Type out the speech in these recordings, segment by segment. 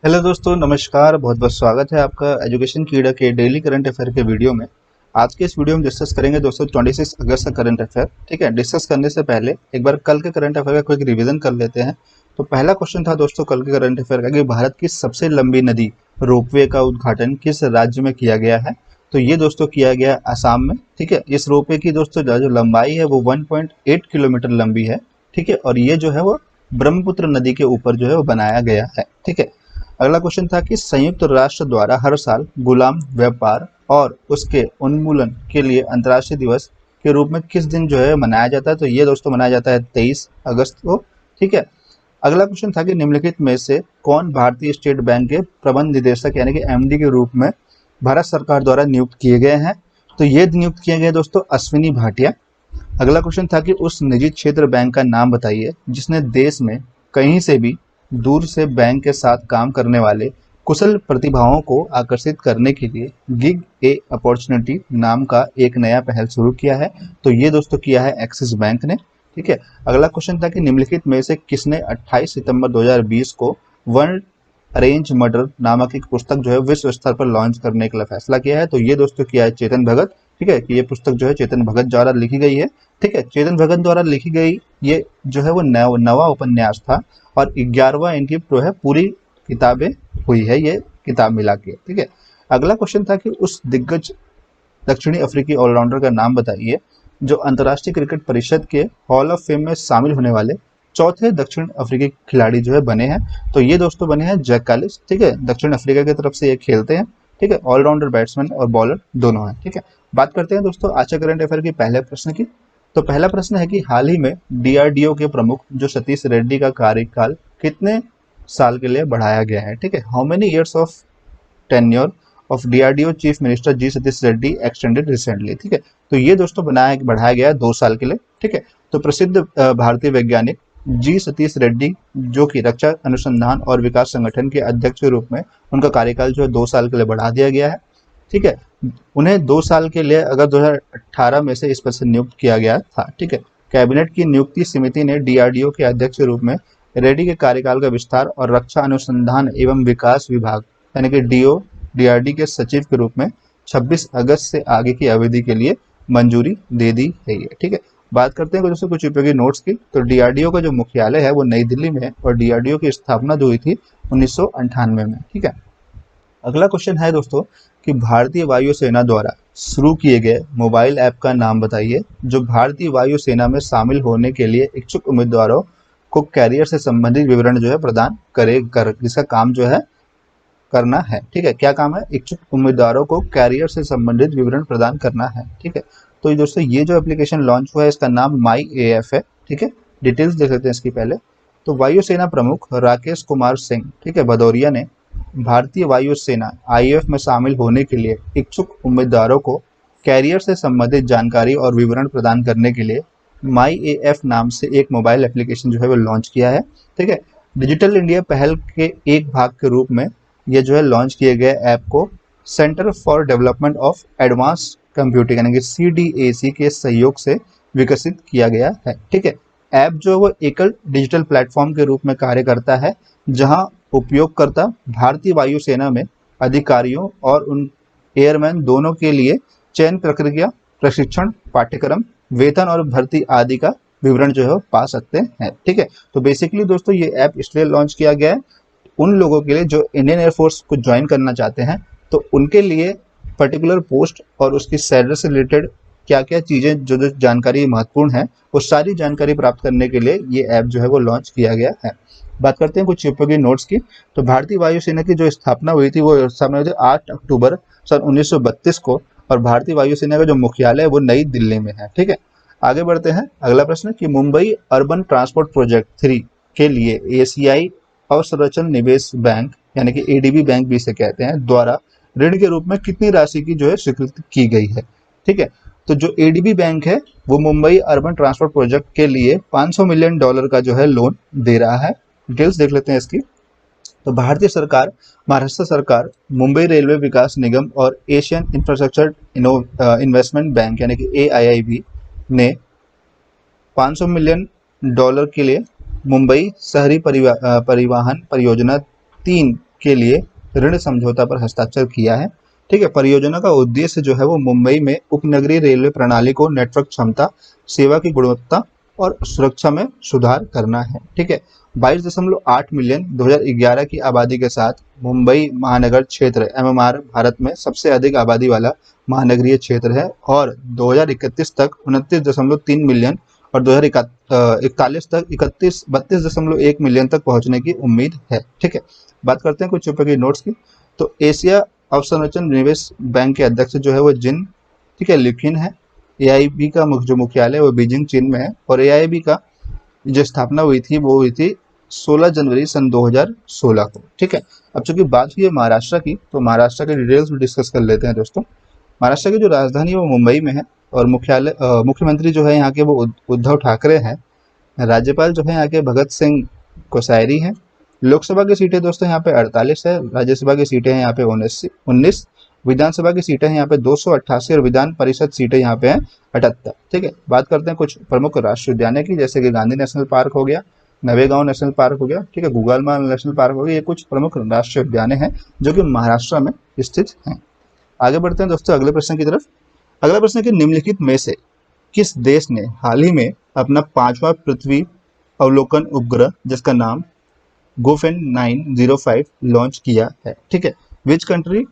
Hello दोस्तों, नमस्कार। बहुत बहुत स्वागत है आपका एजुकेशन कीड़ा के डेली करंट अफेयर के वीडियो में। आज के इस वीडियो में डिस्कस करेंगे दोस्तों 26 अगस्त का करंट अफेयर। ठीक है, डिस्कस करने से पहले एक बार कल के करंट अफेयर का क्विक रिवीजन कर लेते हैं। तो पहला क्वेश्चन था दोस्तों कल के करंट अफेयर का कि भारत की सबसे लंबी नदी रोपवे का उद्घाटन किस राज्य में किया गया है। तो ये दोस्तों किया गया है असम में। ठीक है, इस रोपवे की दोस्तों जो लंबाई है वो 1.8 किलोमीटर लंबी है। ठीक है, और ये जो है वो ब्रह्मपुत्र नदी के ऊपर जो है वो बनाया गया है। ठीक है, अगला क्वेश्चन था कि संयुक्त राष्ट्र द्वारा हर साल गुलाम व्यापार और उसके उन्मूलन के लिए अंतर्राष्ट्रीय दिवस के रूप में किस दिन जो है मनाया जाता है। तो ये दोस्तों मनाया जाता है 23 अगस्त को। ठीक है, अगला क्वेश्चन था कि निम्नलिखित में से कौन भारतीय स्टेट बैंक के प्रबंध निदेशक यानी कि एमडी के रूप में भारत सरकार द्वारा नियुक्त किए गए हैं। तो ये नियुक्त किए गए दोस्तों अश्विनी भाटिया। अगला क्वेश्चन था कि उस निजी क्षेत्र बैंक का नाम बताइए जिसने देश में कहीं से भी दूर से बैंक के साथ काम करने वाले कुशल प्रतिभाओं को आकर्षित करने के लिए गिग ए अपॉर्चुनिटी नाम का एक नया पहल शुरू किया है। तो ये दोस्तों किया है एक्सिस बैंक ने। ठीक है, अगला क्वेश्चन था कि निम्नलिखित में से किसने 28 सितंबर 2020 को वर्ल्ड अरेंज मर्डर नामक एक पुस्तक जो है विश्व स्तर पर लॉन्च करने के लिए फैसला किया है। तो ये दोस्तों किया है चेतन भगत। ठीक है, कि ये पुस्तक जो है चेतन भगत द्वारा लिखी गई है। ठीक है, चेतन भगत द्वारा लिखी गई ये जो है वो नवा उपन्यास था और 11वां इनकी जो है पूरी किताबें हुई है ये किताब मिला के। ठीक है, अगला क्वेश्चन था कि उस दिग्गज दक्षिणी अफ्रीकी ऑलराउंडर का नाम बताइए जो अंतर्राष्ट्रीय क्रिकेट परिषद के हॉल ऑफ फेम में शामिल होने वाले चौथे दक्षिण अफ्रीकी खिलाड़ी जो है बने हैं। तो ये दोस्तों बने हैं जैक कालिस। ठीक है, दक्षिण अफ्रीका की तरफ से ये खेलते हैं। ठीक है, ऑलराउंडर बैट्समैन और बॉलर दोनों हैं। ठीक है, बात करते हैं दोस्तों आज के करंट अफेयर की पहले प्रश्न की। तो पहला प्रश्न है कि हाल ही में डीआरडीओ के प्रमुख जो सतीश रेड्डी का कार्यकाल कितने साल के लिए बढ़ाया गया है। ठीक है, how many years of tenure of DRDO chief minister ji Satish Reddy extended recently. ठीक है, तो ये दोस्तों बढ़ाया गया है 2 साल के लिए। ठीक है, तो प्रसिद्ध भारतीय वैज्ञानिक जी सतीश रेड्डी जो कि रक्षा अनुसंधान और विकास संगठन के अध्यक्ष के रूप में उनका कार्यकाल जो है 2 साल के लिए बढ़ा दिया गया है। ठीक है, उन्हें 2 साल के लिए अगर 2018 में से इस पद से नियुक्त किया गया था। ठीक है, कैबिनेट की नियुक्ति समिति ने डीआरडीओ के अध्यक्ष के रूप में रेड्डी के कार्यकाल का विस्तार और रक्षा अनुसंधान एवं विकास विभाग यानी कि डीआरडी के सचिव के रूप में 26 अगस्त से आगे की अवधि के लिए मंजूरी दे दी है। ठीक है, बात करते हैं दोस्तों कुछ उपयोगी नोट्स की। तो डीआरडीओ का जो मुख्यालय है वो नई दिल्ली में है और डीआरडीओ की स्थापना जो हुई थी 1998 में। ठीक है, अगला क्वेश्चन है दोस्तों कि भारतीय वायुसेना द्वारा शुरू किए गए मोबाइल ऐप का नाम बताइए जो भारतीय वायुसेना में शामिल होने के लिए इच्छुक उम्मीदवारों को कैरियर से संबंधित विवरण जो है प्रदान जिसका काम जो है करना है। ठीक है, क्या काम है? इच्छुक उम्मीदवारों को कैरियर से संबंधित विवरण प्रदान करना है। ठीक है, तो ये दोस्तों ये जो एप्लीकेशन लॉन्च हुआ है इसका नाम माई एएफ है। ठीक है, डिटेल्स देख लेते हैं इसकी पहले। तो वायुसेना प्रमुख राकेश कुमार सिंह ठीक है भदौरिया ने भारतीय वायुसेना आईएएफ में शामिल होने के लिए इच्छुक उम्मीदवारों को कैरियर से संबंधित जानकारी और विवरण प्रदान करने के लिए माई एएफ नाम से एक मोबाइल एप्लीकेशन जो है वो लॉन्च किया है। ठीक है, डिजिटल इंडिया पहल के एक भाग के रूप में ये जो है लॉन्च किए गए ऐप को centre for development of advance computing यानी कि सीडीएसी के सहयोग से विकसित किया गया है। ठीक है, ऐप जो वो एकल डिजिटल प्लेटफॉर्म के रूप में कार्य करता है जहां उपयोगकर्ता भारतीय वायुसेना में अधिकारियों और उन एयरमैन दोनों के लिए चयन प्रक्रिया, प्रशिक्षण, पाठ्यक्रम, वेतन और भर्ती आदि का विवरण जो है पा सकते हैं। ठीक है, तो बेसिकली दोस्तों ये ऐप इसलिए लॉन्च किया गया है उन लोगों के लिए जो इंडियन एयरफोर्स को ज्वाइन करना चाहते हैं। तो उनके लिए पर्टिकुलर पोस्ट और उसकी सैलरी से रिलेटेड क्या क्या चीज़ें जो जो जानकारी महत्वपूर्ण है वो सारी जानकारी प्राप्त करने के लिए ये ऐप जो है वो लॉन्च किया गया है। बात करते हैं कुछ उपयोगी नोट्स की। तो भारतीय वायुसेना की जो स्थापना हुई थी वो स्थापना हुई थी 8 अक्टूबर सन 1932 को और भारतीय वायुसेना का जो मुख्यालय है वो नई दिल्ली में है। ठीक है, आगे बढ़ते हैं। अगला प्रश्न कि मुंबई अर्बन ट्रांसपोर्ट प्रोजेक्ट 3 के लिए एशियाई अवसंरचना निवेश बैंक यानी कि एडीबी बैंक भी इसे कहते हैं द्वारा ऋण के रूप में कितनी राशि की जो है स्वीकृति की गई है। ठीक है, तो जो एडीबी बैंक है वो मुंबई अर्बन ट्रांसपोर्ट प्रोजेक्ट के लिए $500 मिलियन का जो है लोन दे रहा है। डिटेल्स देख लेते हैं इसकी। तो भारतीय सरकार, महाराष्ट्र सरकार, मुंबई रेलवे विकास निगम और एशियन इंफ्रास्ट्रक्चर इन्वेस्टमेंट बैंक यानी कि एआईआईबी ने $500 मिलियन के लिए मुंबई शहरी परिवहन परियोजना 3 के लिए ऋण समझौता पर हस्ताक्षर किया है। ठीक है, परियोजना का उद्देश्य जो है वो मुंबई में उपनगरीय रेलवे प्रणाली को नेटवर्क क्षमता, सेवा की गुणवत्ता और सुरक्षा में सुधार करना है। ठीक है, 22.8 मिलियन 2011 की आबादी के साथ मुंबई महानगर क्षेत्र MMR भारत में सबसे अधिक आबादी वाला महानगरीय क्षेत्र है और 2031 तक 29.3 मिलियन और 2041 तक 32.1 मिलियन तक पहुंचने की उम्मीद है। ठीक है, बात करते हैं कुछ रुपए की नोट्स की। तो एशिया अवसंरचना निवेश बैंक के अध्यक्ष जो है वो जिन, ठीक है, लिखिन है। AIB का जो मुख्यालय वो बीजिंग चीन में है और AIB का जो स्थापना हुई थी वो हुई थी 16 जनवरी सन 2016 को। ठीक है, अब चूंकि बात हुई है महाराष्ट्र की, तो महाराष्ट्र के डिटेल्स भी डिस्कस कर लेते हैं दोस्तों। महाराष्ट्र की जो राजधानी है वो मुंबई में है और मुख्यमंत्री जो है यहाँ के वो उद्धव ठाकरे हैं। राज्यपाल जो है यहाँ के भगत सिंह कोश्यारी हैं। लोकसभा की सीटें दोस्तों यहाँ पे 48 है, राज्यसभा की सीटें हैं यहाँ पे 19, विधानसभा की सीटें हैं यहाँ पे 288 और विधान परिषद सीटें यहाँ पे हैं 78। ठीक है, बात करते हैं कुछ प्रमुख राष्ट्रीय उद्यान की, जैसे कि गांधी नेशनल पार्क हो गया, नवेगांव नेशनल पार्क हो गया, ठीक है, गुगलमा नेशनल पार्क हो गया। ये कुछ प्रमुख राष्ट्रीय उद्यान हैं जो कि महाराष्ट्र में स्थित हैं। आगे बढ़ते हैं दोस्तों अगले प्रश्न की तरफ। अगला प्रश्न है कि निम्नलिखित में से किस देश ने हाल ही में अपना 5वां पृथ्वी अवलोकन उपग्रह जिसका नाम गोफेन 905 लॉन्च किया है? ठीक है, which country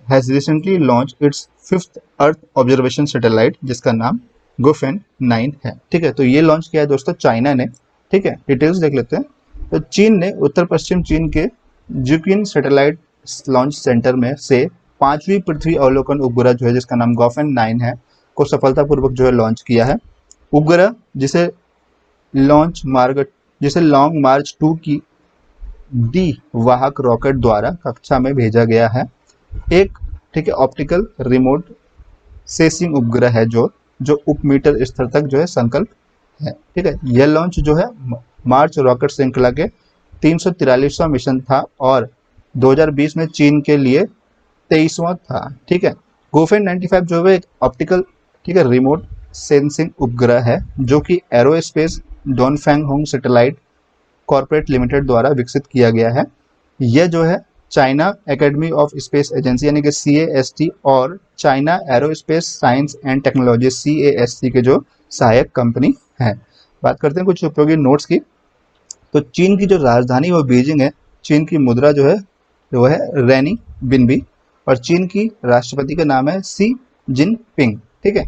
has recently launch its 5th earth observation satellite जिसका नाम गोफेन 9 है? ठीक है, तो ये लॉन्च किया है दोस्तों चाइना ने। ठीक है, डिटेल्स देख लेते हैं। तो चीन ने उत्तर पश्चिम चीन के जुकिन सैटेलाइट लॉन्च सेंटर में से 5वीं पृथ्वी अवलोकन उपग्रह जो है जिसका नाम गोफेन 9 है को सफलतापूर्वक जो है लॉन्च किया है। उपग्रह जिसे लॉन्ग मार्च 2 की डी वाहक रॉकेट द्वारा कक्षा में भेजा गया है। एक, ठीक है, ऑप्टिकल रिमोट सेंसिंग उपग्रह है जो उप मीटर स्तर तक जो है संकल्प है। ठीक है, यह लॉन्च जो है मार्च रॉकेट श्रृंखला के 343वां मिशन था और 2020 में चीन के लिए 23वां था। ठीक है, गोफेन 95 जो है एक ऑप्टिकल, ठीक है, रिमोट सेंसिंग उपग्रह है जो कि aerospace Dongfang Hong satellite corporate limited द्वारा विकसित किया गया है। यह जो है China academy of space agency यानी कि CAST और China aerospace science and technology CASC के जो सहायक कंपनी है। बात करते हैं कुछ उपयोगी नोट्स की। तो चीन की जो राजधानी वो बीजिंग है। चीन की मुद्रा जो है वो है रेनी बिनबी और चीन की राष्ट्रपति का नाम है सी जिनपिंग। ठीक है,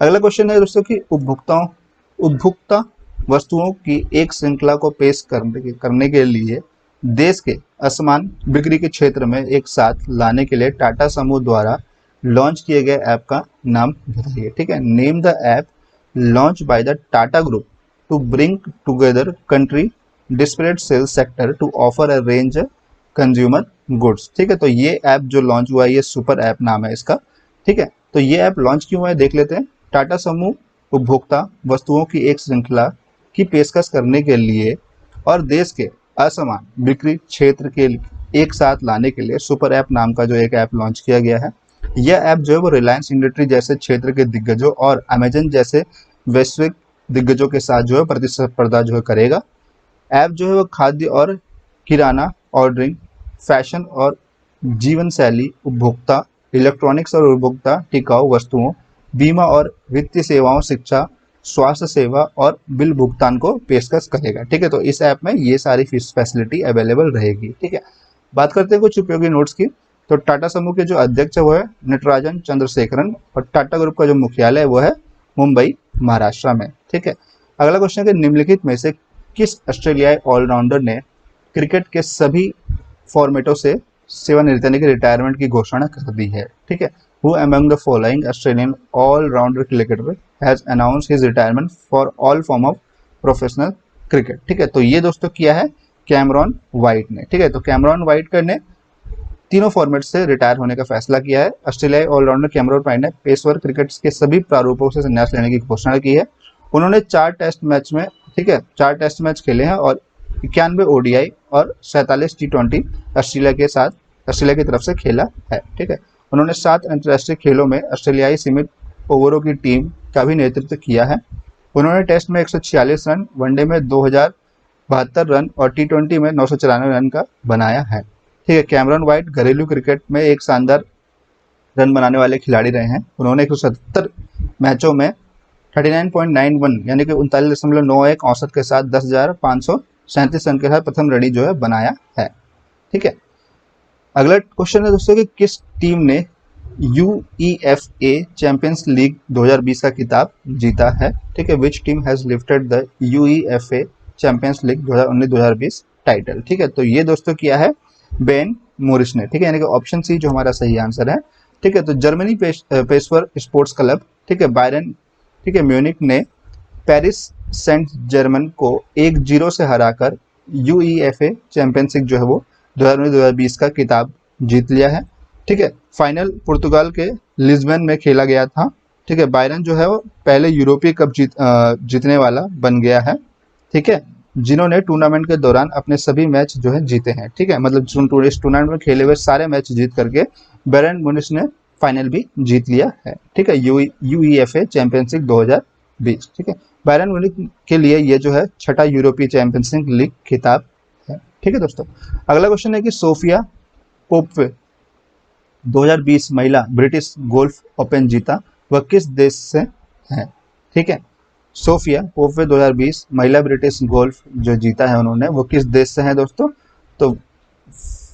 अगला क्वेश्चन है दोस्तों कि उपभोक्ता वस्तुओं की एक श्रृंखला को पेश करने के लिए देश के असमान बिक्री के क्षेत्र में एक साथ लाने के लिए टाटा समूह द्वारा लॉन्च किए गए ऐप का नाम बताइए। ठीक है, name the app launch by the Tata group to bring together country disparate sales sector to offer a range consumer goods. ठीक है, तो ये ऐप जो लॉन्च हुआ है ये सुपर ऐप नाम है इसका। ठीक है, तो ये ऐप लॉन्च क्यों हुआ है देख लेते हैं। टाटा समूह उपभोक्ता वस्तुओं की एक श्रृंखला की पेशकश करने के लिए और देश के असमान बिक्री क्षेत्र के एक साथ लाने के लिए सुपर ऐप नाम का जो एक ऐप लॉन्च किया गया है। यह ऐप जो है वो रिलायंस इंडस्ट्री जैसे क्षेत्र के दिग्गजों और अमेजन जैसे वैश्विक दिग्गजों के साथ जो है प्रतिस्पर्धा जो है करेगा। ऐप जो है वो खाद्य और किराना, ऑर्डरिंग, फैशन और जीवन शैली, उपभोक्ता, इलेक्ट्रॉनिक्स और उपभोक्ता टिकाऊ वस्तुओं, बीमा और वित्तीय सेवाओं, शिक्षा, स्वास्थ्य सेवा और बिल भुगतान को पेशकश करेगा। ठीक है, तो इस ऐप में ये सारी फैसिलिटी अवेलेबल रहेगी। ठीक है, बात करते हैं कुछ उपयोगी नोट्स की। तो टाटा समूह के जो अध्यक्ष है वो है नटराजन चंद्रशेखरन और टाटा ग्रुप का जो मुख्यालय है वो है मुंबई महाराष्ट्र में। ठीक है, अगला क्वेश्चन है निम्नलिखित में से किस ऑस्ट्रेलियाई ऑलराउंडर ने क्रिकेट के सभी फॉर्मेटों से सेवानिवृत्ति यानी कि रिटायरमेंट की घोषणा कर दी है? ठीक है, who among the following Australian allrounder cricketer has announced his retirement for all form of professional cricket? ठीक है, तो ये दोस्तों किया है कैमरॉन वाइट ने। ठीक है, तो कैमरॉन वाइट ने तीनों फॉर्मेट से रिटायर होने का फैसला किया है। ऑस्ट्रेलियाई ऑलराउंडर कैमरॉन वाइट ने पेशेवर क्रिकेट के सभी प्रारूपों से संन्यास लेने की घोषणा की है। उन्होंने 4 टेस्ट मैच में, ठीक है, 4 टेस्ट मैच खेले हैं और 91 ODI और 47 T20 ऑस्ट्रेलिया की तरफ से खेला है। ठीक है, उन्होंने 7 अंतर्राष्ट्रीय खेलों में ऑस्ट्रेलियाई सीमित ओवरों की टीम का भी नेतृत्व किया है। उन्होंने टेस्ट में 146 रन, वनडे में 2072 रन और T20 में 994 रन का बनाया है। ठीक है। कैमरन वाइट घरेलू क्रिकेट में एक शानदार रन बनाने वाले खिलाड़ी रहे हैं। उन्होंने 177 मैचों में 39.91 यानी कि 39.91 औसत के साथ 10,537 रन के साथ प्रथम रन जो है बनाया है। ठीक है। अगला क्वेश्चन है दोस्तों कि किस टीम ने UEFA चैंपियंस लीग 2020 का खिताब जीता है। ठीक है। Which team has lifted the UEFA champions league 2019-2020 title. ठीक है। तो ये दोस्तों किया है बेन मोरिस ने। ठीक है। यानी कि ऑप्शन सी जो हमारा सही आंसर है। ठीक है। तो जर्मनी पेशवर स्पोर्ट्स क्लब, ठीक है, बायरन, ठीक है, म्यूनिक ने पेरिस सेंट जर्मन को 1-0 से हराकर UEFA चैंपियनशिप जो है वो 2019-2020 का खिताब जीत लिया है। ठीक है। फाइनल पुर्तगाल के लिस्बन में खेला गया था। ठीक है। बायरन जो है वो पहले यूरोपीय कप जीतने वाला बन गया है। ठीक है। जिन्होंने टूर्नामेंट के दौरान अपने सभी मैच जो है जीते हैं। ठीक है। मतलब इस टूर्नामेंट में खेले हुए सारे मैच जीत करके बायरन म्यूनिख ने फाइनल भी जीत लिया है। ठीक है। UEFA championship 2020। ठीक है। बायरन म्यूनिख के लिए ये जो है छठा यूरोपीय चैंपियनशिप लीग खिताब है। ठीक है दोस्तों। अगला क्वेश्चन है कि सोफिया पोप्वे 2020 महिला ब्रिटिश गोल्फ ओपन जीता वह किस देश से है। ठीक है। सोफिया पोप्वे 2020 महिला ब्रिटिश गोल्फ जो जीता है उन्होंने, वो किस देश से है दोस्तों। तो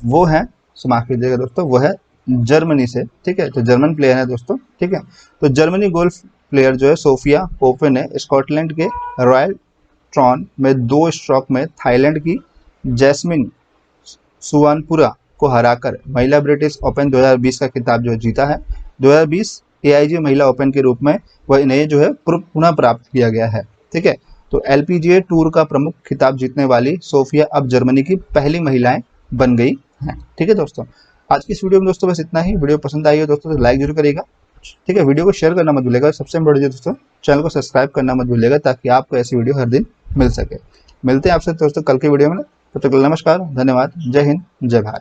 वो है, माफ कीजिएगा दोस्तों, वो है जर्मनी से। ठीक है। तो जर्मन प्लेयर है दोस्तों। ठीक है। तो जर्मनी गोल्फ प्लेयर जो है सोफिया पोप्वे ने स्कॉटलैंड के रॉयल ट्रॉन में 2 स्ट्रोक में थाईलैंड की जैस्मिन सुवानपुरा को हराकर महिला ब्रिटिश ओपन 2020 का खिताब जो जीता है। 2020 AIG महिला ओपन के रूप में वह इन्हें जो है पुनः प्राप्त किया गया है। ठीक है। तो LPGA टूर का प्रमुख खिताब जीतने वाली सोफिया अब जर्मनी की पहली महिलाएं बन गई हैं। ठीक है दोस्तों। आज की इस वीडियो में दोस्तों बस इतना ही। वीडियो पसंद आई हो दोस्तों तो लाइक जरूर करिएगा। ठीक है। वीडियो को शेयर करना मत भूलिएगा। सबसे बड़ी दोस्तों चैनल को सब्सक्राइब करना मत भूलिएगा ताकि आपको ऐसी वीडियो हर दिन मिल सके। मिलते हैं आपसे दोस्तों कल के वीडियो में। तब तक नमस्कार, धन्यवाद, जय हिंद, जय भारत।